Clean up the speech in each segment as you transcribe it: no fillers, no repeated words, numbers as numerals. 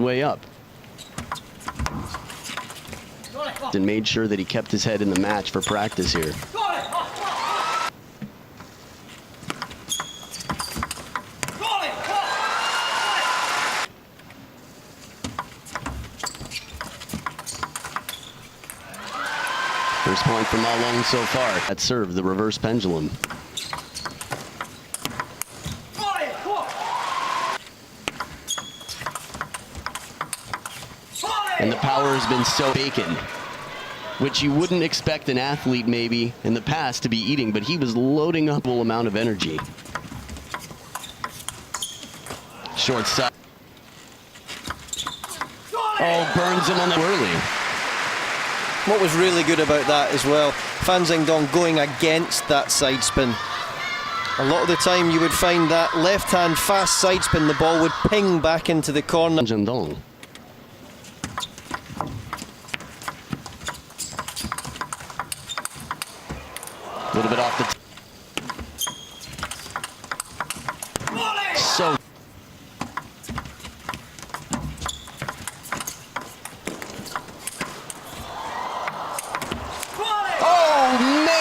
way up. And made sure that he kept his head in the match for practice here. First point for Ma Long so far. That serve, the reverse pendulum. And the power has been so vacant, which you wouldn't expect an athlete maybe in the past to be eating, but he was loading up a full amount of energy. Short side. Oh, burns him on the early. What was really good about that as well, Fan Zhengdong going against that side spin. A lot of the time you would find that left-hand fast side spin, the ball would ping back into the corner. Zhengdong. A little bit off the so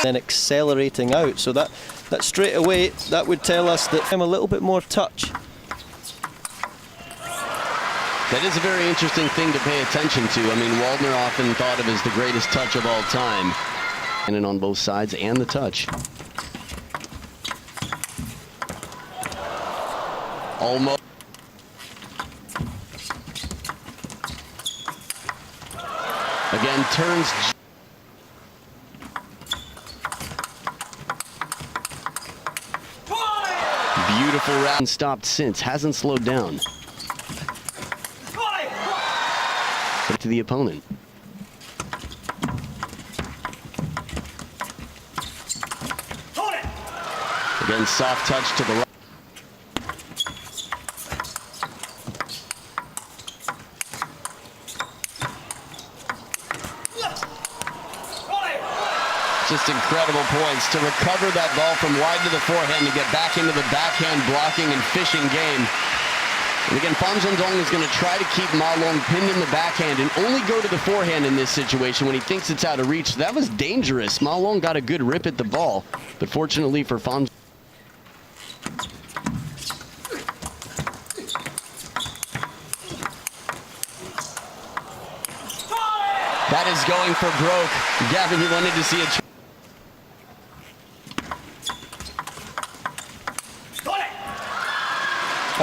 then accelerating out, so that straight away that would tell us that I'm a little bit more touch. That is a very interesting thing to pay attention to. I mean, Waldner often thought of as the greatest touch of all time. And on both sides and the touch. Almost. Again, turns. Beautiful round. Stopped since. Hasn't slowed down. To the opponent. Again, soft touch to the right. Just incredible points to recover that ball from wide to the forehand to get back into the backhand blocking and fishing game. And again, Fan Zhengdong is going to try to keep Ma Long pinned in the backhand and only go to the forehand in this situation when he thinks it's out of reach. That was dangerous. Ma Long got a good rip at the ball, but fortunately for Fan. That is going for broke. Gavin, you wanted to see a...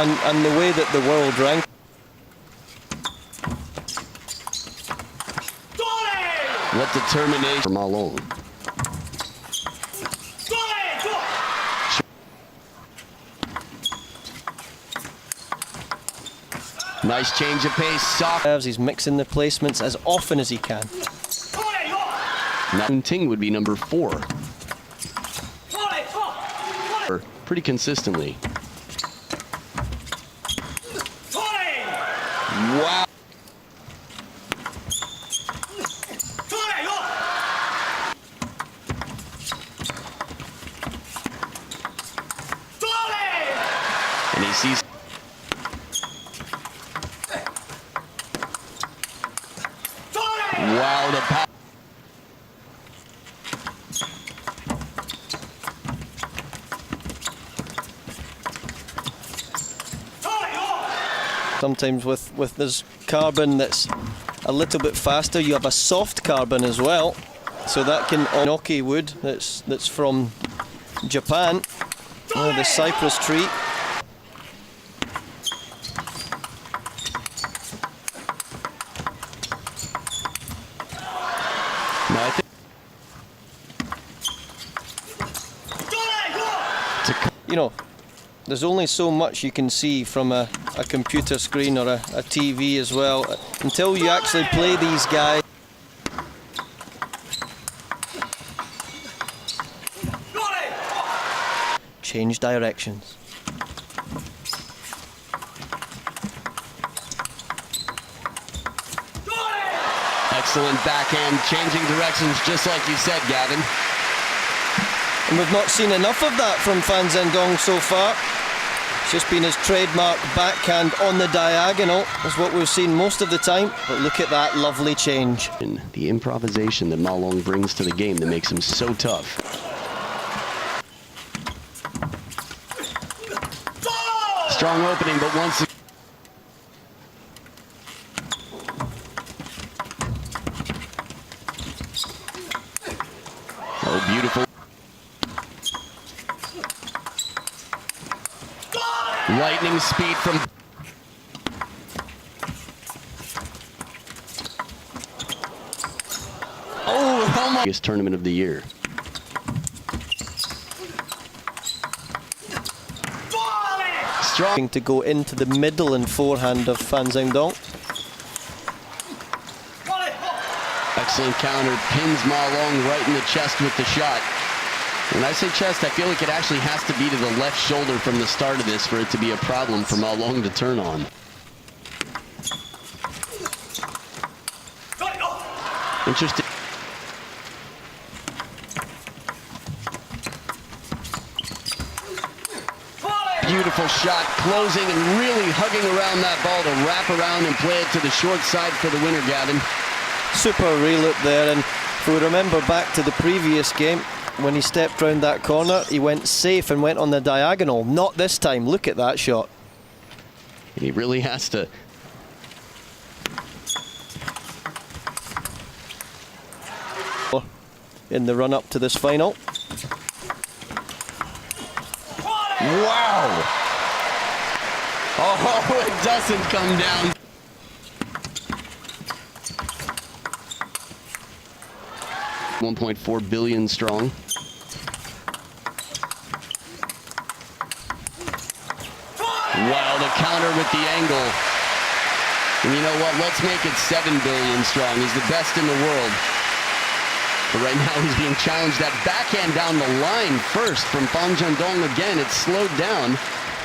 And the way that the world ranked. What determination for Ma Long. Nice change of pace. Soft. He's mixing the placements as often as he can. Now Ting would be number 4. Pretty consistently. Wow. And he sees. Wow, the power. Sometimes with this carbon that's a little bit faster, you have a soft carbon as well. So that can enoki wood that's from Japan, the cypress tree. No, I think you know, there's only so much you can see from a computer screen or a TV as well until you actually play these guys. Change directions. excellent backhand, changing directions just like you said, Gavin. And we've not seen enough of that from Fan Zhengdong so far. It's just been his trademark backhand on the diagonal, is what we've seen most of the time. But look at that lovely change. And the improvisation that Ma Long brings to the game that makes him so tough. Strong opening, but once again. Oh, beautiful. Lightning speed from... Oh, my... Biggest tournament of the year. Strong to go into the middle and forehand of Fan Zhengdong. Excellent counter, pins Ma Long right in the chest with the shot. When I say chest, I feel like it actually has to be to the left shoulder from the start of this for it to be a problem for Ma Long to turn on. Interesting. Beautiful shot, closing and really hugging around that ball to wrap around and play it to the short side for the winner, Gavin. Super reloop there, and if we remember back to the previous game, when he stepped round that corner, he went safe and went on the diagonal. Not this time. Look at that shot. And he really has to. In the run-up to this final. Wow! Oh, it doesn't come down. $1.4 billion strong. Wow, the counter with the angle. And you know what? Let's make it 7 billion strong. He's the best in the world. But right now he's being challenged. That backhand down the line first from Fan Zhengdong again. It's slowed down.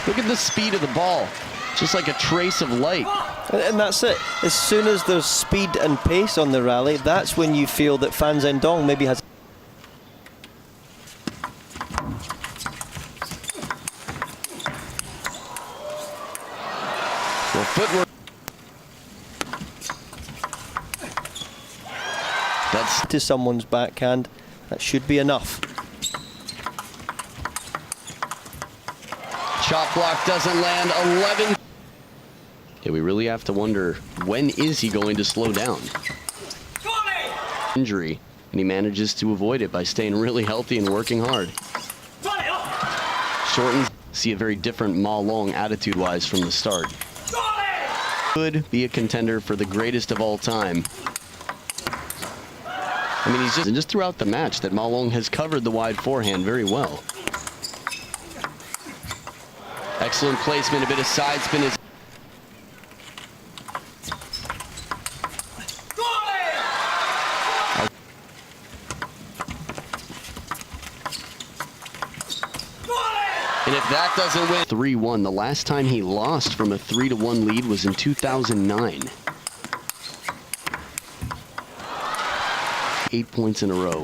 Look at the speed of the ball. Just like a trace of light. And that's it. As soon as there's speed and pace on the rally, that's when you feel that Fan Zhengdong maybe has... Well, footwork. That's to someone's backhand. That should be enough. Chop block doesn't land. 11. Yeah, we really have to wonder, when is he going to slow down? Injury, and he manages to avoid it by staying really healthy and working hard. Shortens. See a very different Ma Long attitude-wise from the start. Could be a contender for the greatest of all time. I mean, he's just throughout the match that Ma Long has covered the wide forehand very well. Excellent placement, a bit of side spin. And if that doesn't win, 3-1. The last time he lost from a 3-1 lead was in 2009. 8 points in a row.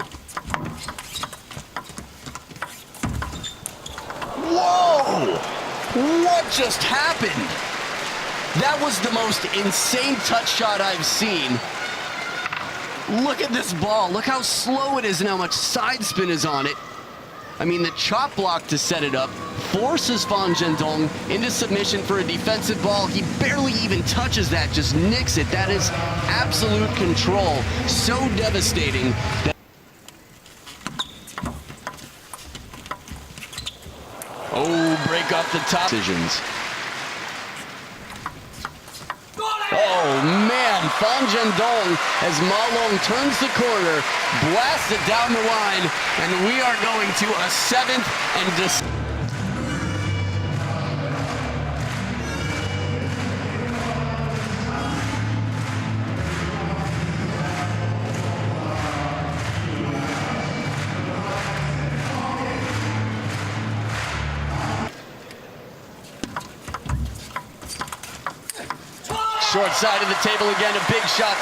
Whoa! What just happened? That was the most insane touch shot I've seen. Look at this ball. Look how slow it is and how much side spin is on it. I mean, the chop block to set it up forces Fan Zhengdong into submission for a defensive ball. He barely even touches that, just nicks it. That is absolute control. So devastating. Oh, break off the top. Decisions. Oh, man, Fan Zhengdong, as Ma Long turns the corner, blasts it down the line, and we are going to a 7th and short side of the table again, a big shot.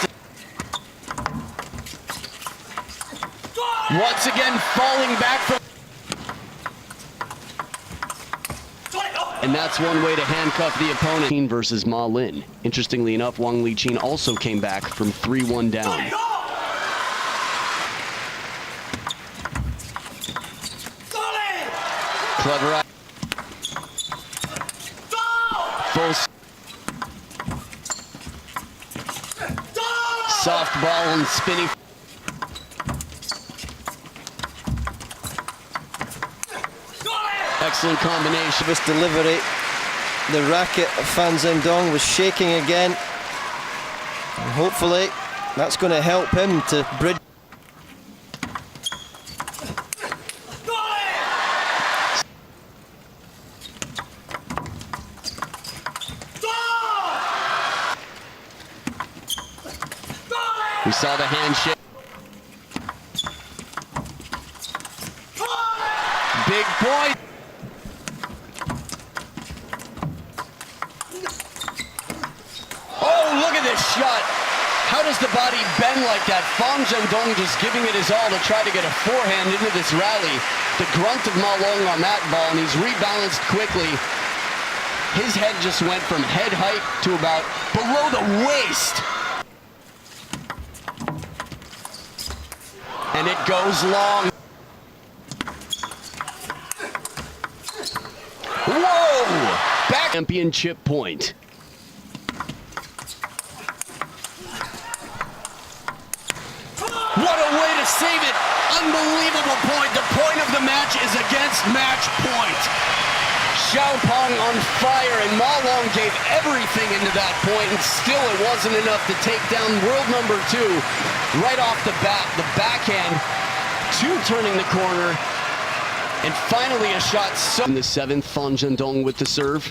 Once again, falling back from... and that's one way to handcuff the opponent. Versus Ma Lin. Interestingly enough, Wang Liqin also came back from 3-1 down. Clever. Full soft ball and spinning. Excellent combination. This delivery, the racket of Fan Zhengdong was shaking again. And hopefully that's going to help him to bridge. We saw the handshake. Big point. Oh, look at this shot. How does the body bend like that? Fan Zhengdong just giving it his all to try to get a forehand into this rally. The grunt of Ma Long on that ball, and he's rebalanced quickly. His head just went from head height to about below the waist. And it goes long. Whoa! Back championship point. What a way to save it. Unbelievable point. The point of the match is against match point. Xiaopeng on fire, and Ma Long gave everything into that point, and still it wasn't enough to take down world number 2 right off the bat. The backhand, 2 turning the corner, and finally a shot. In the 7th, Fan Zhengdong with the serve.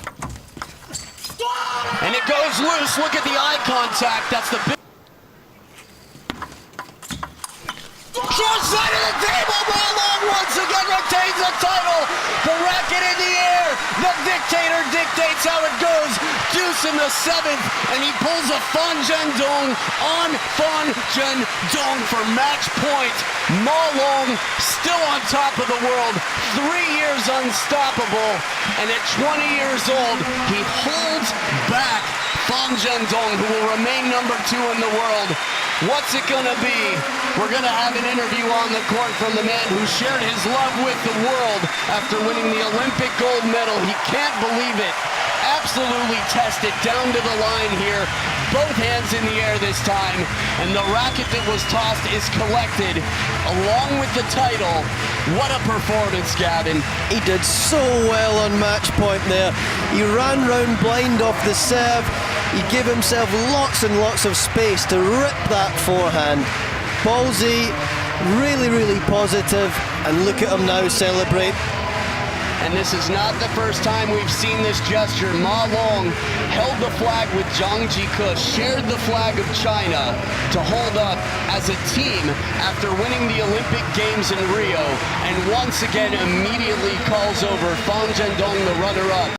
And it goes loose. Look at the eye contact. That's the big. Short side of the table. Ma Long once again retains the title. The racket in the air. The dictator dictates how it goes. Deuce in the 7th, and he pulls a Fan Zhengdong on Fan Zhengdong for match point. Ma Long still on top of the world. 3 years unstoppable, and at 20 years old, he holds back Fan Zhengdong, who will remain number 2 in the world. What's it gonna be? We're gonna have an interview on the court from the man who shared his love with the world after winning the Olympic gold medal. He can't believe it. Absolutely tested down to the line here. Both hands in the air this time, and the racket that was tossed is collected along with the title. What a performance, Gavin. He did so well on match point there. He ran round blind off the serve. He gave himself lots and lots of space to rip that forehand. Ballsy, really, really positive, and look at him now celebrate. And this is not the first time we've seen this gesture. Ma Long held the flag with Zhang Jike, shared the flag of China to hold up as a team after winning the Olympic Games in Rio, and once again immediately calls over Fan Zhengdong, the runner-up.